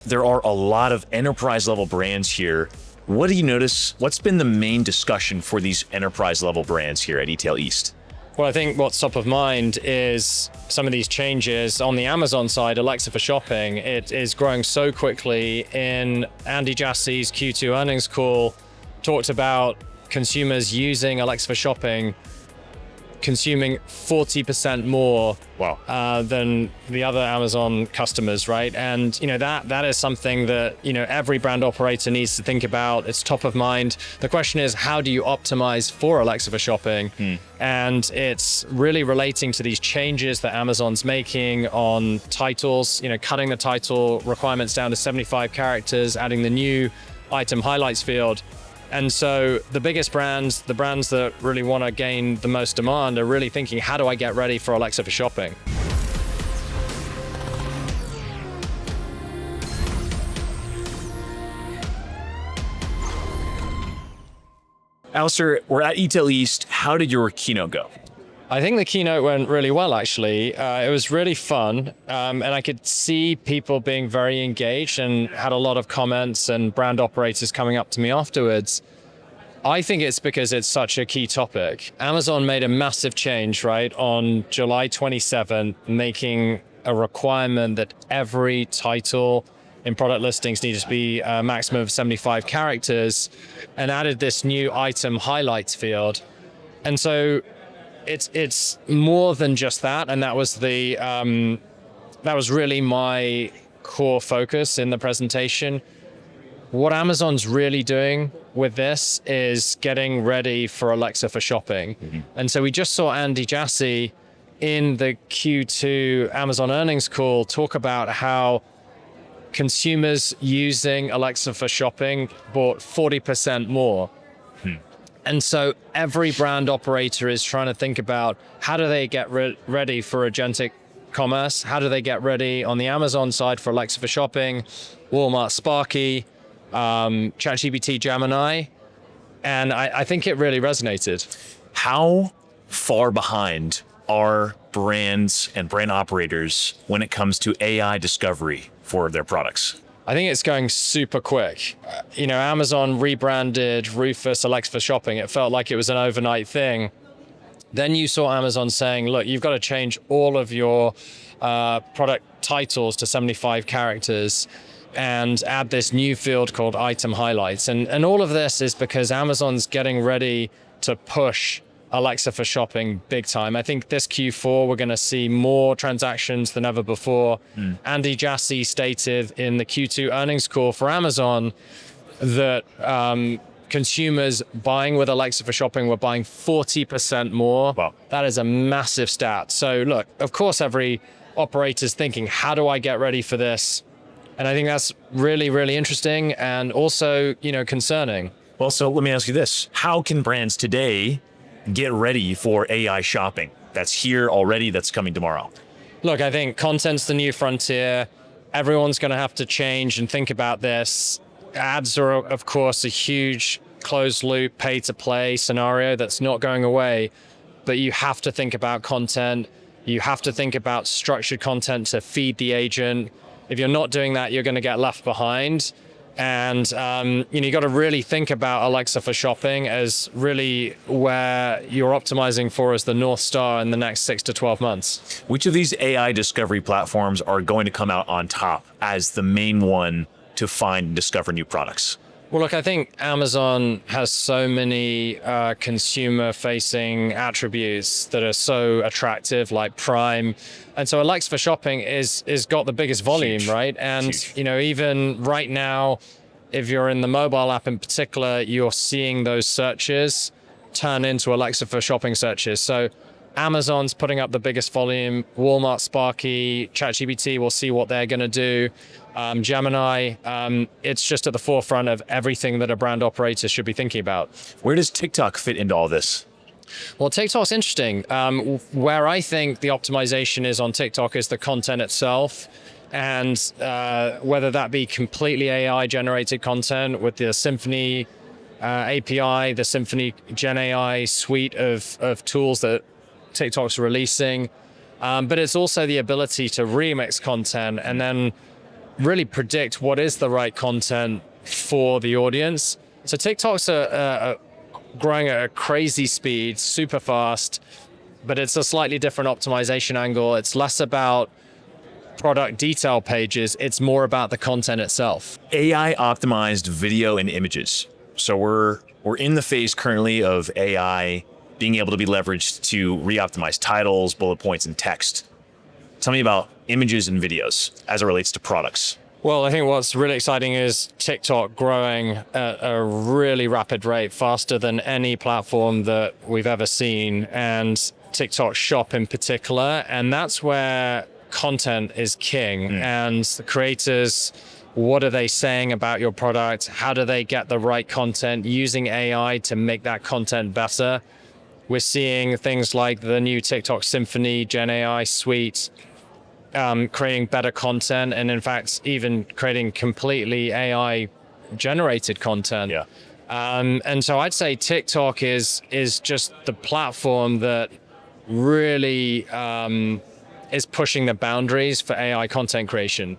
There are a lot of enterprise level brands here. What do you notice? What's been the main discussion for these enterprise level brands here at eTail East? Well, I think what's top of mind is some of these changes on the Amazon side. Alexa for Shopping, it is growing so quickly. In Andy Jassy's Q2 earnings call, talked about consumers using Alexa for Shopping consuming 40% more than the other Amazon customers, right? And that is something that every brand operator needs to think about. It's top of mind. The question is, how do you optimize for Alexa for Shopping? And it's really relating to these changes that Amazon's making on titles, cutting the title requirements down to 75 characters, adding the new item highlights field. And so the biggest brands, the brands that really want to gain the most demand, are really thinking, how do I get ready for Alexa for Shopping? Alasdair, we're at eTail East. How did your keynote go? I think the keynote went really well, actually. It was really fun, and I could see people being very engaged and had a lot of comments and brand operators coming up to me afterwards. I think it's because it's such a key topic. Amazon made a massive change, right, on July 27th, making a requirement that every title in product listings needs to be a maximum of 75 characters, and added this new item highlights field. And so it's more than just that, and that was really my core focus in the presentation. What Amazon's really doing with this is getting ready for Alexa for Shopping. And so we just saw Andy Jassy in the Q2 Amazon earnings call talk about how consumers using Alexa for Shopping bought 40% more. And so every brand operator is trying to think about, how do they get ready for agentic commerce? How do they get ready on the Amazon side for Alexa for Shopping, Walmart Sparky, ChatGPT Gemini? And I think it really resonated. How far behind are brands and brand operators when it comes to AI discovery for their products? I think it's going super quick. Amazon rebranded Rufus Alexa for Shopping. It felt like it was an overnight thing. Then you saw Amazon saying, look, you've got to change all of your product titles to 75 characters and add this new field called item highlights. And all of this is because Amazon's getting ready to push Alexa for Shopping big time. I think this Q4, we're going to see more transactions than ever before. Andy Jassy stated in the Q2 earnings call for Amazon that consumers buying with Alexa for Shopping were buying 40% more. Wow. That is a massive stat. So look, of course, every operator's thinking, how do I get ready for this? And I think that's really, really interesting and also, concerning. Well, so let me ask you this. How can brands today get ready for AI shopping that's here already, that's coming tomorrow? Look, I think content's the new frontier. Everyone's going to have to change and think about this. Ads are, of course, a huge closed loop, pay to play scenario that's not going away. But you have to think about content. You have to think about structured content to feed the agent. If you're not doing that, you're going to get left behind. And you got to really think about Alexa for Shopping as really where you're optimizing for as the North Star in the next 6 to 12 months. Which of these AI discovery platforms are going to come out on top as the main one to find and discover new products? Well, look, I think Amazon has so many consumer-facing attributes that are so attractive, like Prime. And so Alexa for Shopping is got the biggest volume, right? And, even right now, if you're in the mobile app in particular, you're seeing those searches turn into Alexa for Shopping searches. So Amazon's putting up the biggest volume. Walmart, Sparky, ChatGPT, we'll see what they're going to do. Gemini, it's just at the forefront of everything that a brand operator should be thinking about. Where does TikTok fit into all this? Well, TikTok's interesting. Where I think the optimization is on TikTok is the content itself. And whether that be completely AI-generated content with the Symphony API, the Symphony Gen AI suite of tools that TikTok's releasing. But it's also the ability to remix content and then really predict what is the right content for the audience. So TikTok's growing at a crazy speed, super fast, but it's a slightly different optimization angle. It's less about product detail pages. It's more about the content itself. AI optimized video and images. So we're in the phase currently of AI being able to be leveraged to re-optimize titles, bullet points, and text. Tell me about images and videos as it relates to products. Well, I think what's really exciting is TikTok growing at a really rapid rate, faster than any platform that we've ever seen, and TikTok Shop in particular. And that's where content is king. And the creators, what are they saying about your product? How do they get the right content using AI to make that content better? We're seeing things like the new TikTok Symphony Gen AI suite, creating better content, and in fact, even creating completely AI generated content. Yeah. And so I'd say TikTok is just the platform that really is pushing the boundaries for AI content creation.